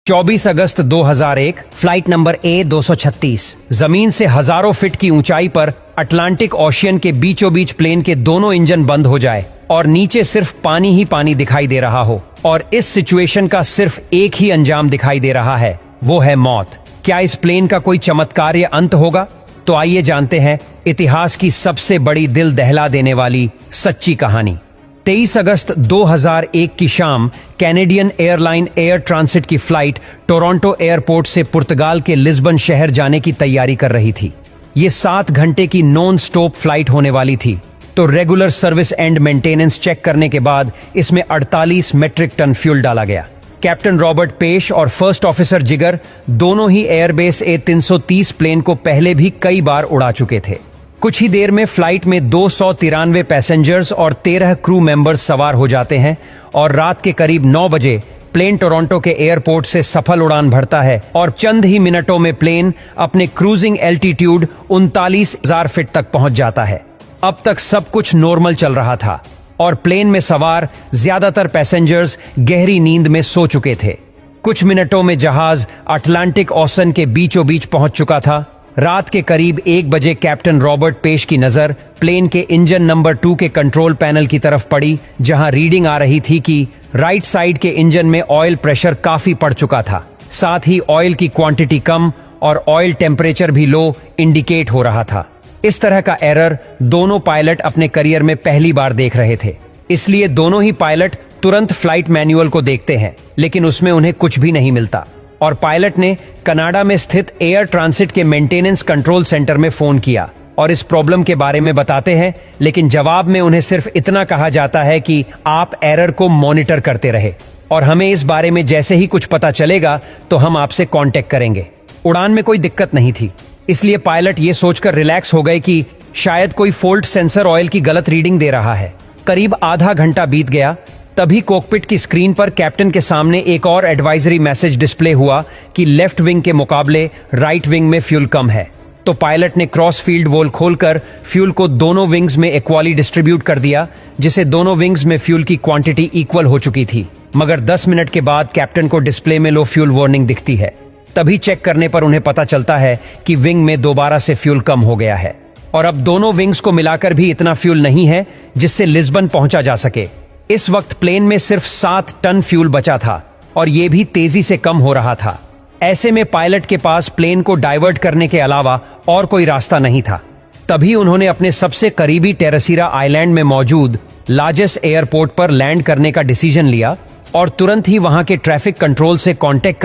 24 अगस्त 2001 flight number A236 जमीन से हजारों फीट की ऊंचाई पर अटलांटिक ओशियन के बीचों बीच प्लेन के दोनों इंजन बंद हो जाए और नीचे सिर्फ पानी ही पानी दिखाई दे रहा हो और इस सिचुएशन का सिर्फ एक ही अंजाम दिखाई दे रहा है, वो है मौत। क्या इस प्लेन का कोई चमत्कार या अंत होगा? तो आइए जानते हैं इतिहास की सबसे बड़ी दिल दहला देने वाली सच्ची कहानी। 23 अगस्त 2001 की शाम कैनेडियन एयरलाइन एयर ट्रांसिट की फ्लाइट टोरंटो एयरपोर्ट से पुर्तगाल के लिस्बन शहर जाने की तैयारी कर रही थी। ये 7 घंटे की नॉन स्टॉप फ्लाइट होने वाली थी, तो regular service and maintenance check करने के बाद इसमें 48 मेट्रिक टन फ्यूल डाला गया। कैप्टन रॉबर्ट पेश और फर्स्ट ऑफिसर जिगर दोनों ही एयरबेस A330 प्लेन को पहले भी कई बार उड़ा चुके थे। कुछ ही देर में फ्लाइट में 293 पैसेंजर्स और 13 क्रू मेंबर्स सवार हो जाते हैं और रात के करीब 9 बजे प्लेन टोरंटो के एयरपोर्ट से सफल उड़ान भरता है और चंद ही मिनटों में प्लेन अपने क्रूजिंग एल्टीट्यूड 39,000 फीट तक पहुंच जाता है। अब तक सब कुछ नॉर्मल चल रहा था और प्लेन में सवार ज्यादातर पैसेंजर्स गहरी नींद में सो चुके थे। कुछ मिनटों में जहाज अटलांटिक ओशन के बीचों बीच पहुंच चुका था। रात के करीब 1 बजे कैप्टन रॉबर्ट पेश की नजर प्लेन के इंजन नंबर 2 के कंट्रोल पैनल की तरफ पड़ी, जहां रीडिंग आ रही थी कि राइट साइड के इंजन में ऑयल प्रेशर काफी बढ़ चुका था। साथ ही ऑयल की क्वांटिटी कम और ऑयल टेम्परेचर भी लो इंडिकेट हो रहा था। इस तरह का एरर दोनों पायलट अपने करियर में पहली बार देख रहे थे, इसलिए दोनों ही पायलट तुरंत फ्लाइट मैनुअल को देखते हैं, लेकिन उसमें उन्हें कुछ भी नहीं मिलता और पायलट ने कनाडा में स्थित एयर ट्रांसिट के मेंटेनेंस कंट्रोल सेंटर में फोन किया और इस प्रॉब्लम के बारे में बताते हैं, लेकिन जवाब में उन्हें सिर्फ इतना कहा जाता है कि आप एरर को मॉनिटर करते रहे और हमें इस बारे में जैसे ही कुछ पता चलेगा तो हम आपसे कांटेक्ट करेंगे। उड़ान में कोई दिक्कत नहीं थी, इसलिए पायलट ये सोचकर रिलैक्स हो गए कि शायद कोई फोल्ट सेंसर ऑयल की गलत रीडिंग दे रहा है। करीब आधा घंटा बीत गया, तभी कॉकपिट की स्क्रीन पर कैप्टन के सामने एक और एडवाइजरी मैसेज डिस्प्ले हुआ कि लेफ्ट विंग के मुकाबले राइट विंग में फ्यूल कम है। तो पायलट ने क्रॉस फील्ड वॉल खोलकर फ्यूल को दोनों विंग्स में इक्वली डिस्ट्रीब्यूट कर दिया, जिसे दोनों विंग्स में फ्यूल की क्वांटिटी इक्वल हो चुकी थी। मगर 10 मिनट के बाद कैप्टन को डिस्प्ले में लो फ्यूल वार्निंग दिखती है। तभी चेक करने पर उन्हें पता चलता है कि विंग में दोबारा से फ्यूल कम हो गया है और अब दोनों विंग्स को मिलाकर भी इतना फ्यूल नहीं है जिससे लिस्बन पहुंचा जा सके। इस वक्त प्लेन में सिर्फ 7 टन फ्यूल बचा था और यह भी तेजी से कम हो रहा था। ऐसे में पायलट के पास प्लेन को डाइवर्ट करने के अलावा और कोई रास्ता नहीं था। तभी उन्होंने अपने सबसे करीबी टेरेसीरा आइलैंड में मौजूद लार्जेस्ट एयरपोर्ट पर लैंड करने का डिसीजन लिया और तुरंत ही वहां के ट्रैफिक कंट्रोल से कांटेक्ट कर